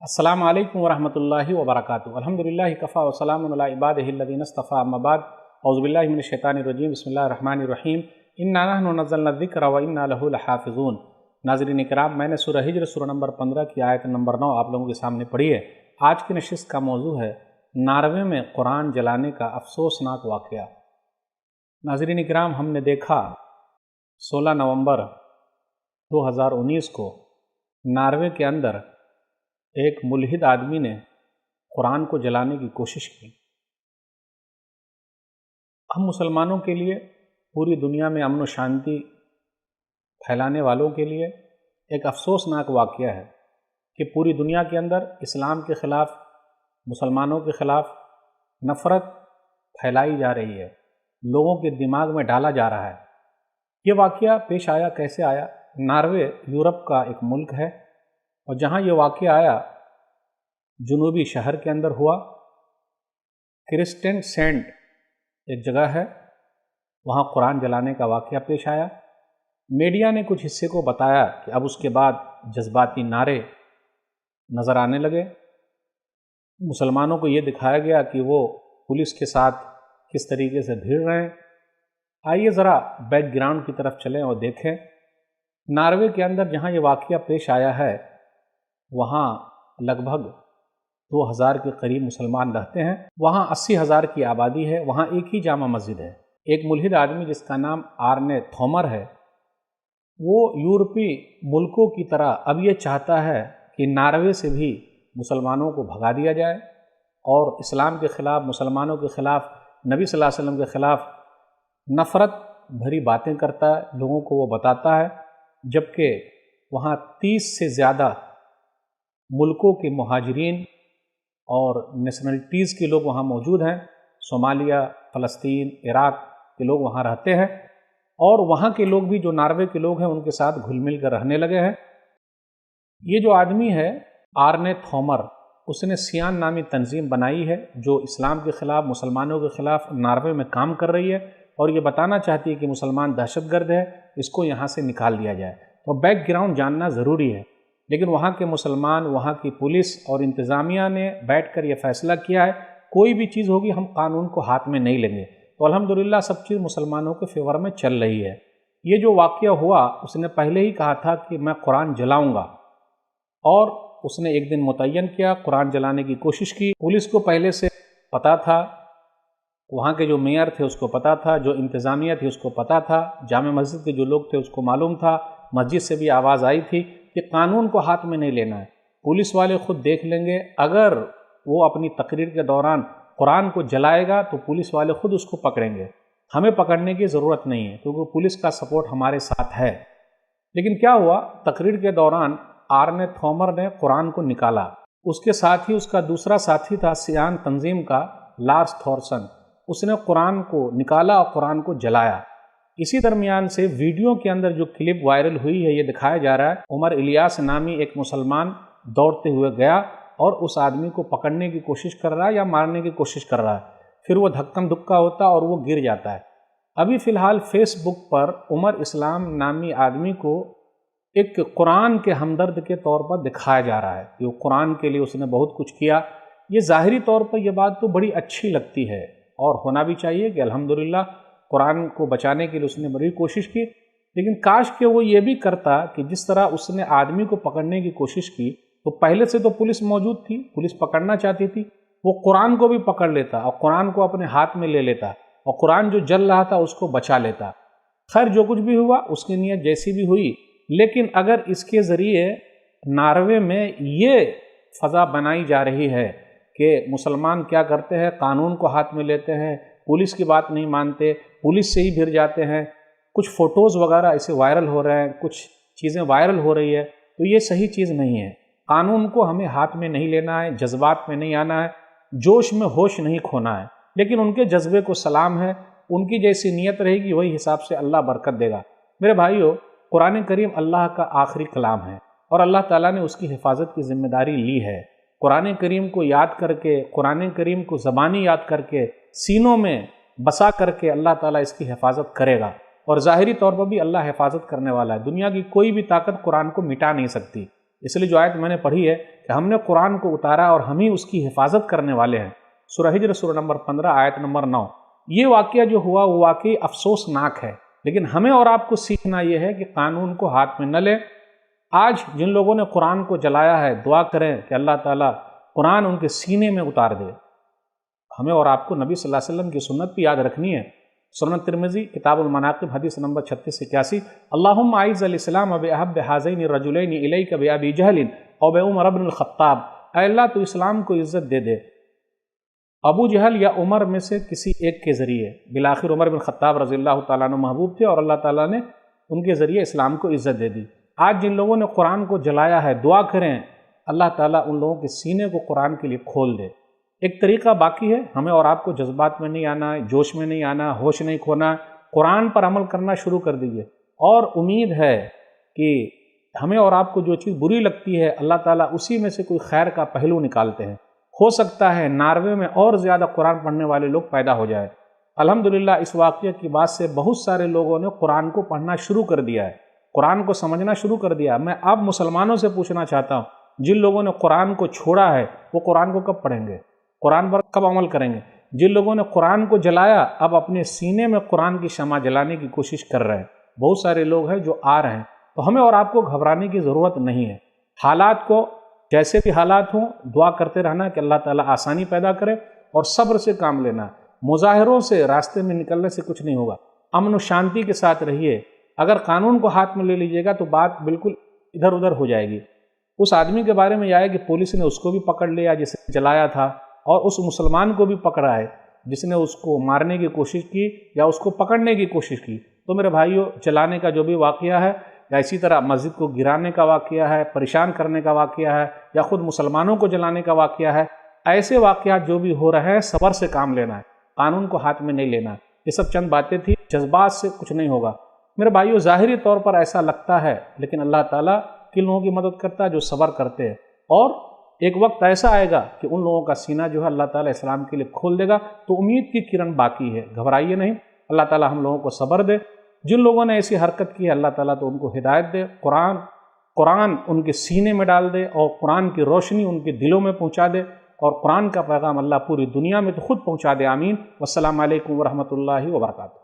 السلام علیکم ورحمۃ اللہ وبرکاتہ۔ الحمدللہ کفا وسلام علی عبادہ الذین اصطفیٰ، اما بعد، اعوذ باللہ من الشیطان الرجیم، بسم اللہ الرحمن الرحیم، انا نحن نزلنا الذکر وانا لہ لحافظون۔ ناظرین کرام، میں نے سورہ ہجر سورہ نمبر 15 کی آیت نمبر 9 آپ لوگوں کے سامنے پڑھی ہے۔ آج کی نشست کا موضوع ہے ناروے میں قرآن جلانے کا افسوسناک واقعہ۔ ناظرین کرام، ہم نے دیکھا 16 نومبر 2019 کو ناروے کے اندر ایک ملحد آدمی نے قرآن کو جلانے کی کوشش کی۔ ہم مسلمانوں کے لیے، پوری دنیا میں امن و شانتی پھیلانے والوں کے لیے ایک افسوسناک واقعہ ہے کہ پوری دنیا کے اندر اسلام کے خلاف، مسلمانوں کے خلاف نفرت پھیلائی جا رہی ہے، لوگوں کے دماغ میں ڈالا جا رہا ہے۔ یہ واقعہ پیش آیا کیسے آیا؟ ناروے یورپ کا ایک ملک ہے، اور جہاں یہ واقعہ آیا جنوبی شہر کے اندر ہوا۔ کرسٹن سینٹ ایک جگہ ہے، وہاں قرآن جلانے کا واقعہ پیش آیا۔ میڈیا نے کچھ حصے کو بتایا کہ اب اس کے بعد جذباتی نعرے نظر آنے لگے۔ مسلمانوں کو یہ دکھایا گیا کہ وہ پولیس کے ساتھ کس طریقے سے بھیڑ رہے ہیں۔ آئیے ذرا بیک گراؤنڈ کی طرف چلیں اور دیکھیں۔ ناروے کے اندر جہاں یہ واقعہ پیش آیا ہے، وہاں لگ بھگ 2000 کے قریب مسلمان رہتے ہیں۔ وہاں 80,000 کی آبادی ہے۔ وہاں ایک ہی جامع مسجد ہے۔ ایک ملحد آدمی جس کا نام آرنے تھومر ہے، وہ یورپی ملکوں کی طرح اب یہ چاہتا ہے کہ ناروے سے بھی مسلمانوں کو بھگا دیا جائے، اور اسلام کے خلاف، مسلمانوں کے خلاف، نبی صلی اللہ علیہ وسلم کے خلاف نفرت بھری باتیں کرتا ہے، لوگوں کو وہ بتاتا ہے۔ جبکہ وہاں 30 سے زیادہ ملکوں کے مہاجرین اور نیشنلٹیز کے لوگ وہاں موجود ہیں۔ صومالیہ، فلسطین، عراق کے لوگ وہاں رہتے ہیں، اور وہاں کے لوگ بھی جو ناروے کے لوگ ہیں ان کے ساتھ گھل مل کر رہنے لگے ہیں۔ یہ جو آدمی ہے آرنے تھومر، اس نے سیان نامی تنظیم بنائی ہے جو اسلام کے خلاف، مسلمانوں کے خلاف ناروے میں کام کر رہی ہے، اور یہ بتانا چاہتی ہے کہ مسلمان دہشت گرد ہے، اس کو یہاں سے نکال دیا جائے۔ تو بیک گراؤنڈ جاننا ضروری ہے۔ لیکن وہاں کے مسلمان، وہاں کی پولیس اور انتظامیہ نے بیٹھ کر یہ فیصلہ کیا ہے، کوئی بھی چیز ہوگی ہم قانون کو ہاتھ میں نہیں لیں گے۔ تو الحمدللہ سب چیز مسلمانوں کے فیور میں چل رہی ہے۔ یہ جو واقعہ ہوا، اس نے پہلے ہی کہا تھا کہ میں قرآن جلاؤں گا، اور اس نے ایک دن متعین کیا، قرآن جلانے کی کوشش کی۔ پولیس کو پہلے سے پتہ تھا، وہاں کے جو میئر تھے اس کو پتہ تھا، جو انتظامیہ تھی اس کو پتہ تھا، جامع مسجد کے جو لوگ تھے اس کو معلوم تھا، مسجد سے بھی آواز آئی تھی کہ قانون کو ہاتھ میں نہیں لینا ہے، پولیس والے خود دیکھ لیں گے، اگر وہ اپنی تقریر کے دوران قرآن کو جلائے گا تو پولیس والے خود اس کو پکڑیں گے، ہمیں پکڑنے کی ضرورت نہیں ہے کیونکہ پولیس کا سپورٹ ہمارے ساتھ ہے۔ لیکن کیا ہوا، تقریر کے دوران آرنے تھومر نے قرآن کو نکالا۔ اس کے ساتھ ہی اس کا دوسرا ساتھی تھا سیان تنظیم کا، لارس تھورسن، اس نے قرآن کو نکالا اور قرآن کو جلایا۔ اسی درمیان سے ویڈیو کے اندر جو کلپ وائرل ہوئی ہے، یہ دکھایا جا رہا ہے عمر الیاس نامی ایک مسلمان دوڑتے ہوئے گیا اور اس آدمی کو پکڑنے کی کوشش کر رہا ہے یا مارنے کی کوشش کر رہا ہے، پھر وہ دھکم دھکا ہوتا اور وہ گر جاتا ہے۔ ابھی فی الحال فیس بک پر عمر اسلام نامی آدمی کو ایک قرآن کے ہمدرد کے طور پر دکھایا جا رہا ہے کہ وہ قرآن کے لیے اس نے بہت کچھ کیا۔ یہ ظاہری طور پر یہ بات تو بڑی اچھی لگتی ہے، اور ہونا بھی چاہیے کہ الحمدللہ قرآن کو بچانے کے لیے اس نے بڑی کوشش کی۔ لیکن کاش کہ وہ یہ بھی کرتا کہ جس طرح اس نے آدمی کو پکڑنے کی کوشش کی، تو پہلے سے تو پولیس موجود تھی، پولیس پکڑنا چاہتی تھی، وہ قرآن کو بھی پکڑ لیتا اور قرآن کو اپنے ہاتھ میں لے لیتا، اور قرآن جو جل رہا تھا اس کو بچا لیتا۔ خیر، جو کچھ بھی ہوا، اس کی نیت جیسی بھی ہوئی، لیکن اگر اس کے ذریعے ناروے میں یہ فضا بنائی جا رہی ہے کہ مسلمان کیا کرتے ہیں، قانون کو ہاتھ میں لیتے ہیں، پولیس کی بات نہیں مانتے، پولیس سے ہی بھر جاتے ہیں، کچھ فوٹوز وغیرہ ایسے وائرل ہو رہے ہیں، کچھ چیزیں وائرل ہو رہی ہے، تو یہ صحیح چیز نہیں ہے۔ قانون کو ہمیں ہاتھ میں نہیں لینا ہے، جذبات میں نہیں آنا ہے، جوش میں ہوش نہیں کھونا ہے۔ لیکن ان کے جذبے کو سلام ہے، ان کی جیسی نیت رہے گی وہی حساب سے اللہ برکت دے گا۔ میرے بھائیو، قرآن کریم اللہ کا آخری کلام ہے، اور اللہ تعالیٰ نے اس کی حفاظت کی ذمہ داری لی ہے۔ قرآن کریم کو یاد کر کے، قرآن کریم کو زبانی یاد کر کے، سینوں میں بسا کر کے اللہ تعالیٰ اس کی حفاظت کرے گا، اور ظاہری طور پر بھی اللہ حفاظت کرنے والا ہے۔ دنیا کی کوئی بھی طاقت قرآن کو مٹا نہیں سکتی۔ اس لیے جو آیت میں نے پڑھی ہے کہ ہم نے قرآن کو اتارا اور ہم ہی اس کی حفاظت کرنے والے ہیں، سورہ ہجر سورہ نمبر 15 آیت نمبر 9۔ یہ واقعہ جو ہوا وہ واقعی افسوسناک ہے، لیکن ہمیں اور آپ کو سیکھنا یہ ہے کہ قانون کو ہاتھ میں نہ لیں۔ آج جن لوگوں نے قرآن کو جلایا ہے، دعا کریں کہ اللہ تعالیٰ قرآن ان کے سینے میں اتار دے۔ ہمیں اور آپ کو نبی صلی اللہ علیہ وسلم کی سنت بھی یاد رکھنی ہے۔ سنن ترمذی کتاب المناقب حدیث نمبر 3681، اللہم اعز الاسلام باحب ھذین الرجلین الیک بابی جہل او بعمر بن الخطاب، اے اللہ تو اسلام کو عزت دے دے ابو جہل یا عمر میں سے کسی ایک کے ذریعے۔ بالآخر عمر بن خطاب رضی اللہ تعالیٰ عنہ محبوب تھے اور اللہ تعالیٰ نے ان کے ذریعے اسلام کو عزت دے دی۔ آج جن لوگوں نے قرآن کو جلایا ہے، دعا کریں اللہ تعالیٰ ان لوگوں کے سینے کو قرآن کے لیے کھول دے۔ ایک طریقہ باقی ہے، ہمیں اور آپ کو جذبات میں نہیں آنا، جوش میں نہیں آنا، ہوش نہیں کھونا، قرآن پر عمل کرنا شروع کر دیجئے۔ اور امید ہے کہ ہمیں اور آپ کو جو چیز بری لگتی ہے اللہ تعالیٰ اسی میں سے کوئی خیر کا پہلو نکالتے ہیں۔ ہو سکتا ہے ناروے میں اور زیادہ قرآن پڑھنے والے لوگ پیدا ہو جائے۔ الحمدللہ اس واقعے کی بعد سے بہت سارے لوگوں نے قرآن کو پڑھنا شروع کر دیا ہے، قرآن کو سمجھنا شروع کر دیا۔ میں اب مسلمانوں سے پوچھنا چاہتا ہوں، جن لوگوں نے قرآن کو چھوڑا ہے وہ قرآن کو کب پڑھیں گے؟ قرآن پر کب عمل کریں گے؟ جن لوگوں نے قرآن کو جلایا اب اپنے سینے میں قرآن کی شمع جلانے کی کوشش کر رہے ہیں۔ بہت سارے لوگ ہیں جو آ رہے ہیں، تو ہمیں اور آپ کو گھبرانے کی ضرورت نہیں ہے۔ حالات کو جیسے بھی حالات ہوں دعا کرتے رہنا کہ اللہ تعالیٰ آسانی پیدا کرے اور صبر سے کام لینا۔ مظاہروں سے راستے میں نکلنے سے کچھ نہیں ہوگا، امن و شانتی کے ساتھ رہیے۔ اگر قانون کو ہاتھ میں لے لیجیے گا تو بات بالکل ادھر ادھر ہو جائے گی۔ اس آدمی کے بارے میں یہ ہے کہ پولیس نے اس کو بھی پکڑ لیا جس نے جلایا تھا، اور اس مسلمان کو بھی پکڑا ہے جس نے اس کو مارنے کی کوشش کی یا اس کو پکڑنے کی کوشش کی۔ تو میرے بھائیوں، جلانے کا جو بھی واقعہ ہے یا اسی طرح مسجد کو گرانے کا واقعہ ہے، پریشان کرنے کا واقعہ ہے، یا خود مسلمانوں کو جلانے کا واقعہ ہے، ایسے واقعات جو بھی ہو رہے ہیں صبر سے کام لینا ہے، قانون کو ہاتھ میں نہیں لینا۔ یہ سب چند باتیں تھیں، جذبات سے کچھ نہیں ہوگا۔ میرے بھائیوں، ظاہری طور پر ایسا لگتا ہے، لیکن اللہ تعالیٰ کن لوگوں کی مدد کرتا ہے؟ جو صبر کرتے ہیں۔ اور ایک وقت ایسا آئے گا کہ ان لوگوں کا سینہ جو ہے اللہ تعالیٰ اسلام کے لیے کھول دے گا، تو امید کی کرن باقی ہے، گھبرائیے نہیں۔ اللہ تعالیٰ ہم لوگوں کو صبر دے۔ جن لوگوں نے ایسی حرکت کی ہے اللہ تعالیٰ تو ان کو ہدایت دے، قرآن ان کے سینے میں ڈال دے، اور قرآن کی روشنی ان کے دلوں میں پہنچا دے، اور قرآن کا پیغام اللہ پوری دنیا میں تو خود پہنچا دے۔ آمین۔ والسلام علیکم ورحمۃ اللہ وبرکاتہ۔